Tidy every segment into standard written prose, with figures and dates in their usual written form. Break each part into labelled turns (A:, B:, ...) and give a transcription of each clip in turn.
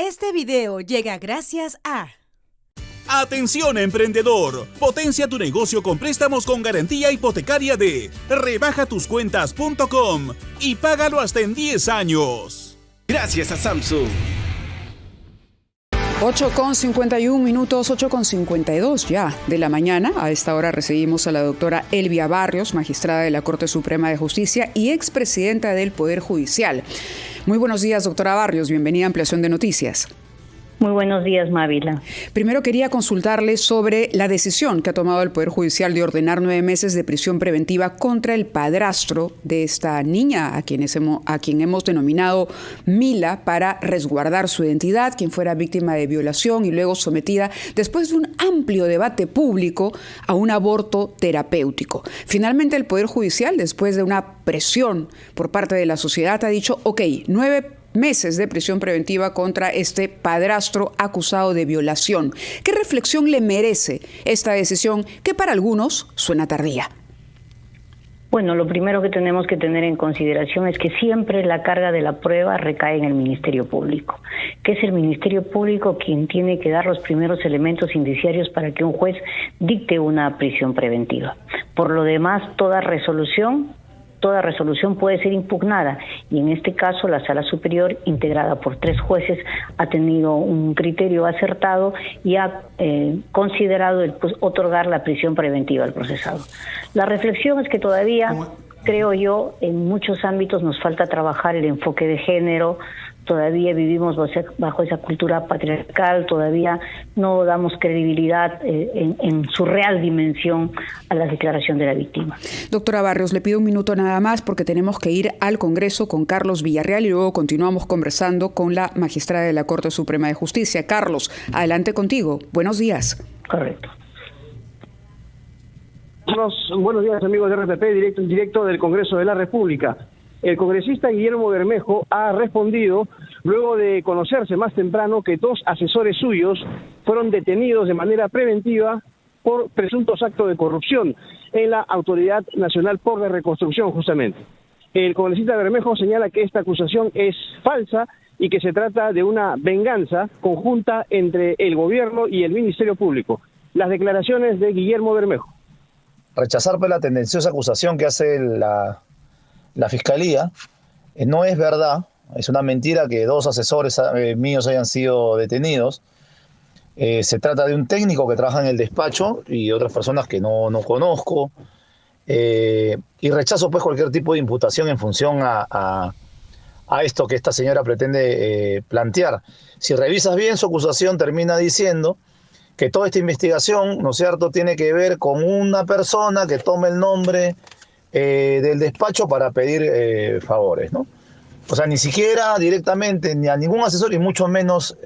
A: Este video llega gracias a...
B: Atención emprendedor, potencia tu negocio con préstamos con garantía hipotecaria de rebajatuscuentas.com y págalo hasta en 10 años.
C: Gracias a Samsung.
D: 8:51, 8:52 ya de la mañana. A esta hora recibimos a la doctora Elvia Barrios, magistrada de la Corte Suprema de Justicia y expresidenta del Poder Judicial. Muy buenos días, doctora Barrios. Bienvenida a Ampliación de Noticias.
E: Muy buenos días, Mávila.
D: Primero quería consultarle sobre la decisión que ha tomado el Poder Judicial de ordenar 9 meses de prisión preventiva contra el padrastro de esta niña, a quien hemos denominado Mila, para resguardar su identidad, quien fuera víctima de violación y luego sometida, después de un amplio debate público, a un aborto terapéutico. Finalmente, el Poder Judicial, después de una presión por parte de la sociedad, ha dicho, ok, 9 meses de prisión preventiva contra este padrastro acusado de violación. ¿Qué reflexión le merece esta decisión que para algunos suena tardía?
E: Bueno, lo primero que tenemos que tener en consideración es que siempre la carga de la prueba recae en el Ministerio Público, que es el Ministerio Público quien tiene que dar los primeros elementos indiciarios para que un juez dicte una prisión preventiva. Por lo demás, toda resolución puede ser impugnada y en este caso la Sala Superior, integrada por 3 jueces, ha tenido un criterio acertado y ha considerado otorgar la prisión preventiva al procesado. La reflexión es que todavía, creo yo, en muchos ámbitos nos falta trabajar el enfoque de género. Todavía vivimos bajo esa cultura patriarcal, todavía no damos credibilidad en su real dimensión a la declaración de la víctima.
D: Doctora Barrios, le pido un minuto nada más porque tenemos que ir al Congreso con Carlos Villarreal y luego continuamos conversando con la magistrada de la Corte Suprema de Justicia. Carlos, adelante contigo. Buenos días.
E: Correcto.
F: Buenos días, amigos de RPP, directo del Congreso de la República. El congresista Guillermo Bermejo ha respondido luego de conocerse más temprano que 2 asesores suyos fueron detenidos de manera preventiva por presuntos actos de corrupción en la Autoridad Nacional por la Reconstrucción, justamente. El congresista Bermejo señala que esta acusación es falsa y que se trata de una venganza conjunta entre el gobierno y el Ministerio Público. Las declaraciones de Guillermo Bermejo.
G: Rechazar la tendenciosa acusación que hace la Fiscalía, no es verdad, es una mentira que 2 asesores míos hayan sido detenidos. Se trata de un técnico que trabaja en el despacho y otras personas que no conozco, y rechazo pues cualquier tipo de imputación en función a esto que esta señora pretende plantear. Si revisas bien su acusación, termina diciendo que toda esta investigación, ¿no es cierto?, tiene que ver con una persona que toma el nombre del despacho para pedir favores, ¿no? O sea, ni siquiera directamente ni a ningún asesor y mucho menos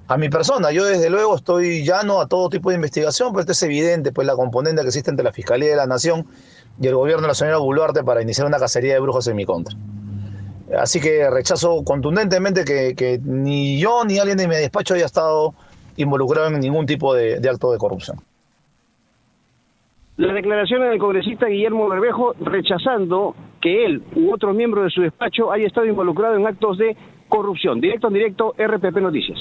G: a mi persona. Yo desde luego estoy llano a todo tipo de investigación, pero esto es evidente, pues la componente que existe entre la Fiscalía de la Nación y el gobierno de la señora Boluarte para iniciar una cacería de brujas en mi contra. Así que rechazo contundentemente que ni yo ni alguien de mi despacho haya estado involucrado en ningún tipo de acto de corrupción.
F: Las declaraciones del congresista Guillermo Bermejo rechazando que él u otro miembro de su despacho haya estado involucrado en actos de corrupción. Directo, RPP Noticias.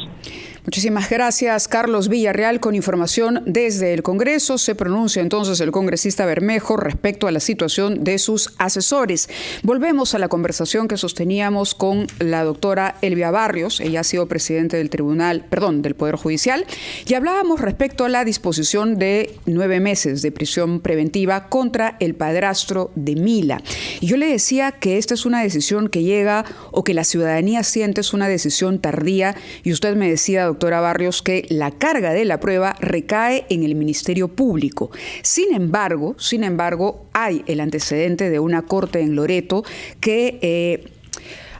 D: Muchísimas gracias, Carlos Villarreal, con información desde el Congreso. Se pronuncia entonces el congresista Bermejo respecto a la situación de sus asesores. Volvemos a la conversación que sosteníamos con la doctora Elvia Barrios. Ella ha sido presidente del del Poder Judicial, y hablábamos respecto a la disposición de 9 meses de prisión preventiva contra el padrastro de Mila. Y yo le decía que esta es una decisión que llega, o que la ciudadanía siente es una decisión tardía, y usted me decía, doctora Barrios, que la carga de la prueba recae en el Ministerio Público. Sin embargo, hay el antecedente de una corte en Loreto que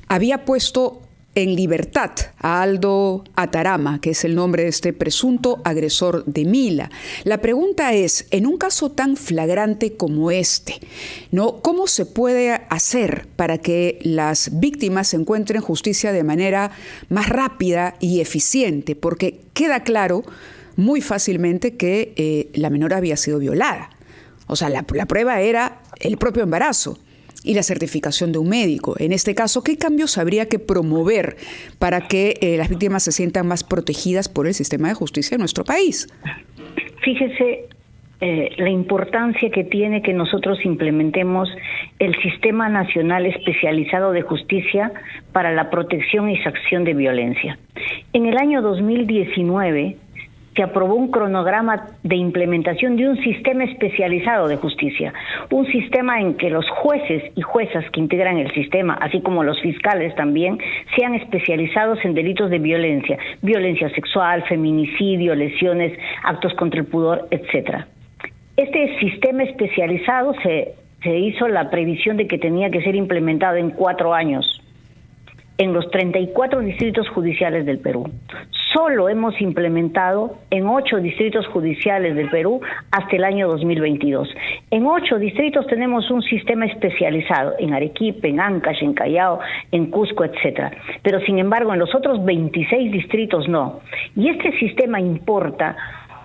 D: había puesto en libertad a Aldo Atarama, que es el nombre de este presunto agresor de Mila. La pregunta es, en un caso tan flagrante como este, ¿no?, ¿cómo se puede hacer para que las víctimas encuentren justicia de manera más rápida y eficiente? Porque queda claro muy fácilmente que la menor había sido violada. O sea, la prueba era el propio embarazo. y la certificación de un médico. En este caso, ¿qué cambios habría que promover para que las víctimas se sientan más protegidas por el sistema de justicia en nuestro país?
E: Fíjese la importancia que tiene que nosotros implementemos el Sistema Nacional Especializado de Justicia para la Protección y Sanción de Violencia. En el año 2019 se aprobó un cronograma de implementación de un sistema especializado de justicia, un sistema en que los jueces y juezas que integran el sistema, así como los fiscales también, sean especializados en delitos de violencia, violencia sexual, feminicidio, lesiones, actos contra el pudor, etcétera. Este sistema especializado se hizo la previsión de que tenía que ser implementado en 4 años en los 34 distritos judiciales del Perú. Solo hemos implementado en 8 distritos judiciales del Perú hasta el año 2022. En 8 distritos tenemos un sistema especializado, en Arequipa, en Ancash, en Callao, en Cusco, etcétera. Pero sin embargo, en los otros 26 distritos no. Y este sistema importa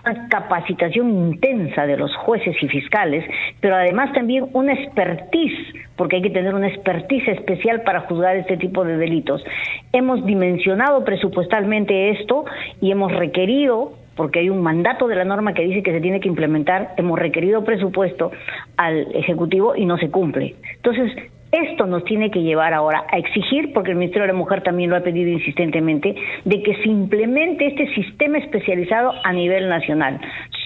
E: una capacitación intensa de los jueces y fiscales, pero además también una expertise, porque hay que tener una expertise especial para juzgar este tipo de delitos. Hemos dimensionado presupuestalmente esto y hemos requerido, porque hay un mandato de la norma que dice que se tiene que implementar, hemos requerido presupuesto al Ejecutivo y no se cumple. Entonces, esto nos tiene que llevar ahora a exigir, porque el Ministerio de la Mujer también lo ha pedido insistentemente, de que se implemente este sistema especializado a nivel nacional.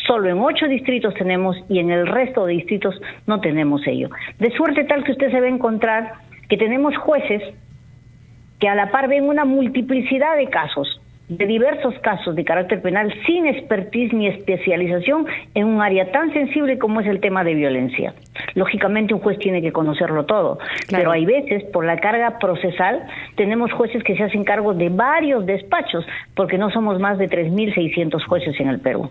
E: Solo en 8 distritos tenemos y en el resto de distritos no tenemos ello. De suerte tal que usted se va a encontrar que tenemos jueces que a la par ven una multiplicidad de casos, de diversos casos de carácter penal, sin expertise ni especialización en un área tan sensible como es el tema de violencia. Lógicamente un juez tiene que conocerlo todo, claro, pero hay veces, por la carga procesal, tenemos jueces que se hacen cargo de varios despachos, porque no somos más de 3.600 jueces en el Perú.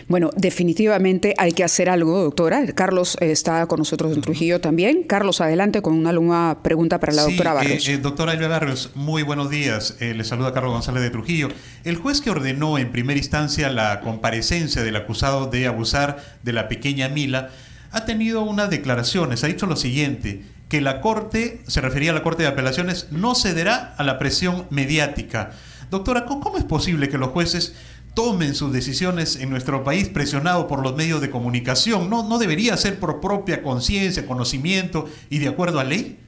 D: Bueno, definitivamente hay que hacer algo, doctora. Carlos está con nosotros en Trujillo también. Carlos, adelante con una pregunta para la doctora Barrios.
C: Doctora Elvia Barrios, muy buenos días. Le saluda Carlos González de Trujillo. El juez que ordenó en primera instancia la comparecencia del acusado de abusar de la pequeña Mila ha tenido unas declaraciones. Ha dicho lo siguiente, que la Corte, se refería a la Corte de Apelaciones, no cederá a la presión mediática. Doctora, ¿cómo es posible que los jueces tomen sus decisiones en nuestro país presionados por los medios de comunicación? ¿No debería ser por propia conciencia, conocimiento y de acuerdo a ley?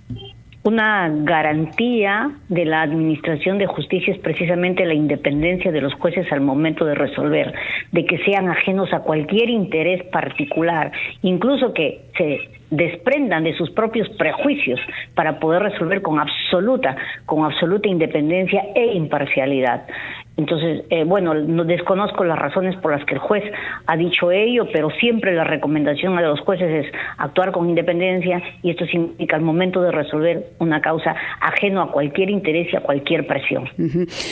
E: Una garantía de la administración de justicia es precisamente la independencia de los jueces al momento de resolver, de que sean ajenos a cualquier interés particular, incluso que se desprendan de sus propios prejuicios para poder resolver con absoluta independencia e imparcialidad. Entonces, no desconozco las razones por las que el juez ha dicho ello, pero siempre la recomendación a los jueces es actuar con independencia, y esto significa al momento de resolver una causa ajeno a cualquier interés y a cualquier presión.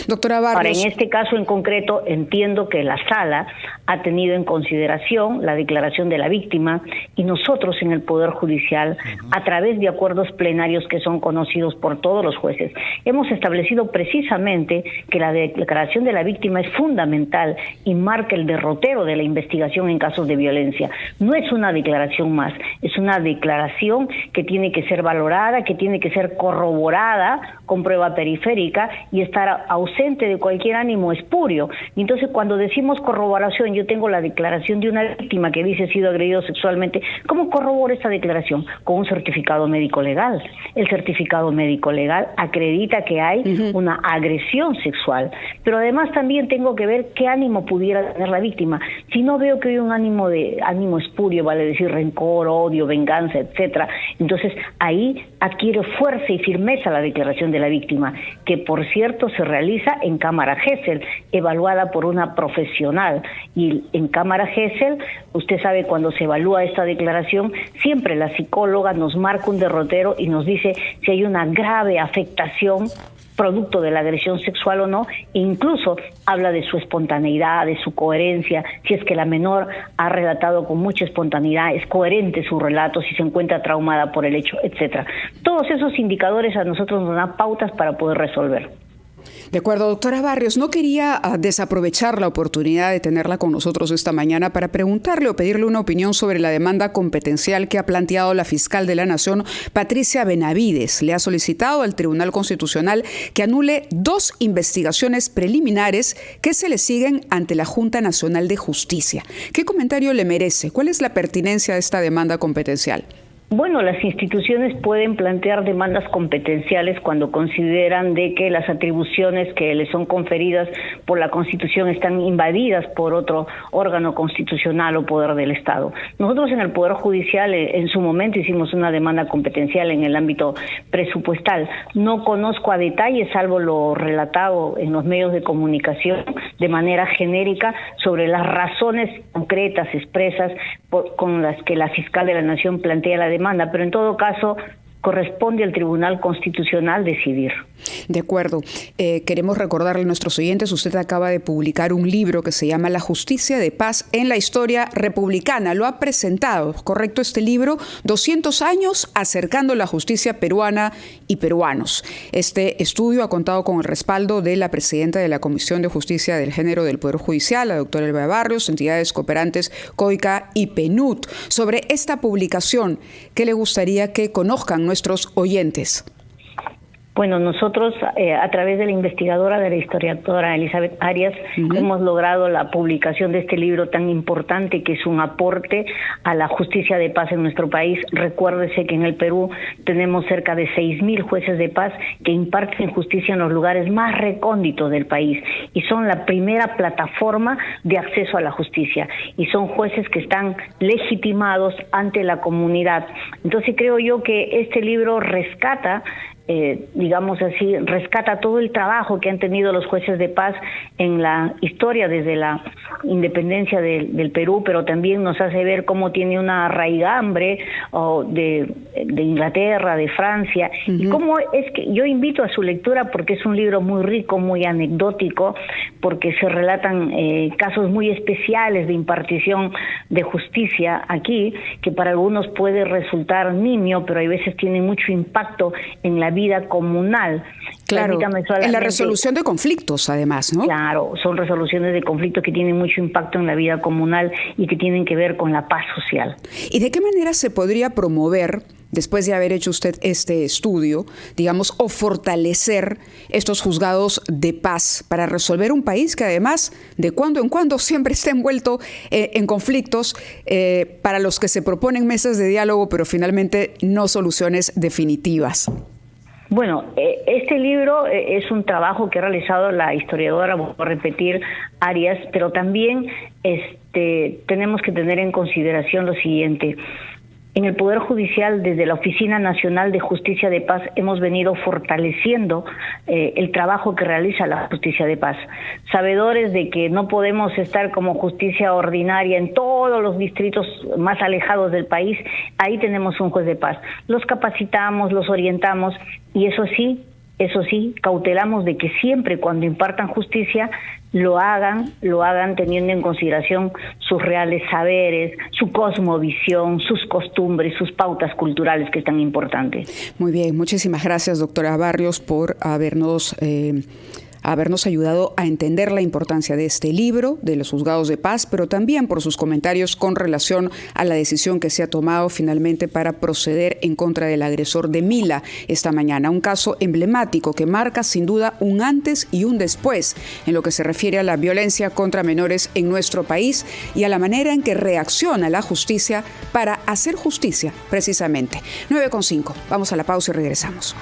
D: Doctora Barrios.
E: Ahora, en este caso en concreto, entiendo que la sala ha tenido en consideración la declaración de la víctima, y nosotros en el Poder Judicial, a través de acuerdos plenarios que son conocidos por todos los jueces, hemos establecido precisamente que la declaración de la víctima es fundamental y marca el derrotero de la investigación en casos de violencia. No es una declaración más, es una declaración que tiene que ser valorada, que tiene que ser corroborada con prueba periférica y estar ausente de cualquier ánimo espurio. Y entonces, cuando decimos corroboración, yo tengo la declaración de una víctima que dice ha sido agredido sexualmente. ¿Cómo corroboro esta declaración? Con un certificado médico legal. El certificado médico legal acredita que hay una agresión sexual, pero además también tengo que ver qué ánimo pudiera tener la víctima. Si no veo que hay un ánimo espurio, vale decir rencor, odio, venganza, etcétera, entonces ahí adquiere fuerza y firmeza la declaración de la víctima, que por cierto se realiza en cámara Gesell, evaluada por una profesional. Y en cámara Gesell, usted sabe, cuando se evalúa esta declaración, siempre la psicóloga nos marca un derrotero y nos dice si hay una grave afectación producto de la agresión sexual o no, e incluso habla de su espontaneidad, de su coherencia, si es que la menor ha relatado con mucha espontaneidad, es coherente su relato, si se encuentra traumada por el hecho, etcétera. Todos esos indicadores a nosotros nos dan pautas para poder resolver.
D: De acuerdo, doctora Barrios, no quería desaprovechar la oportunidad de tenerla con nosotros esta mañana para preguntarle o pedirle una opinión sobre la demanda competencial que ha planteado la fiscal de la Nación, Patricia Benavides. Le ha solicitado al Tribunal Constitucional que anule 2 investigaciones preliminares que se le siguen ante la Junta Nacional de Justicia. ¿Qué comentario le merece? ¿Cuál es la pertinencia de esta demanda competencial?
E: Bueno, las instituciones pueden plantear demandas competenciales cuando consideran de que las atribuciones que les son conferidas por la Constitución están invadidas por otro órgano constitucional o poder del Estado. Nosotros en el Poder Judicial en su momento hicimos una demanda competencial en el ámbito presupuestal. No conozco a detalle, salvo lo relatado en los medios de comunicación de manera genérica, sobre las razones concretas expresas con las que la fiscal de la Nación plantea la demanda, pero en todo caso corresponde al Tribunal Constitucional decidir.
D: De acuerdo. Queremos recordarle a nuestros oyentes, usted acaba de publicar un libro que se llama La Justicia de Paz en la Historia Republicana. Lo ha presentado, ¿correcto? Este libro, 200 años acercando la justicia peruana y peruanos. Este estudio ha contado con el respaldo de la presidenta de la Comisión de Justicia del Género del Poder Judicial, la doctora Elba Barrios, entidades cooperantes COICA y PNUD. Sobre esta publicación, ¿qué le gustaría que conozcan nuestros oyentes?
E: Bueno, nosotros a través de la investigadora, de la historiadora Elizabeth Arias, hemos logrado la publicación de este libro tan importante que es un aporte a la justicia de paz en nuestro país. Recuérdese que en el Perú tenemos cerca de 6.000 jueces de paz que imparten justicia en los lugares más recónditos del país y son la primera plataforma de acceso a la justicia y son jueces que están legitimados ante la comunidad. Entonces creo yo que este libro rescata digamos así, rescata todo el trabajo que han tenido los jueces de paz en la historia desde la independencia del Perú, pero también nos hace ver cómo tiene una raigambre de Inglaterra, de Francia, y cómo es que yo invito a su lectura porque es un libro muy rico, muy anecdótico, porque se relatan casos muy especiales de impartición de justicia aquí, que para algunos puede resultar nimio, pero hay veces tiene mucho impacto en la vida comunal.
D: Claro, en la resolución de conflictos, además, ¿no?
E: Claro, son resoluciones de conflictos que tienen mucho impacto en la vida comunal y que tienen que ver con la paz social.
D: ¿Y de qué manera se podría promover, después de haber hecho usted este estudio, digamos, o fortalecer estos juzgados de paz para resolver un país que además, de cuando en cuando, siempre está envuelto en conflictos para los que se proponen mesas de diálogo, pero finalmente no soluciones definitivas?
E: Bueno, este libro es un trabajo que ha realizado la historiadora, voy a repetir, Arias, pero también tenemos que tener en consideración lo siguiente. En el Poder Judicial, desde la Oficina Nacional de Justicia de Paz, hemos venido fortaleciendo el trabajo que realiza la Justicia de Paz. Sabedores de que no podemos estar como justicia ordinaria en todos los distritos más alejados del país, ahí tenemos un juez de paz. Los capacitamos, los orientamos y eso sí, cautelamos de que siempre cuando impartan justicia lo hagan teniendo en consideración sus reales saberes, su cosmovisión, sus costumbres, sus pautas culturales que es tan importantes.
D: Muy bien, muchísimas gracias, doctora Barrios, por habernos ayudado a entender la importancia de este libro, de los juzgados de paz, pero también por sus comentarios con relación a la decisión que se ha tomado finalmente para proceder en contra del agresor de Mila esta mañana. Un caso emblemático que marca sin duda un antes y un después en lo que se refiere a la violencia contra menores en nuestro país y a la manera en que reacciona la justicia para hacer justicia, precisamente. 9:05. Vamos a la pausa y regresamos.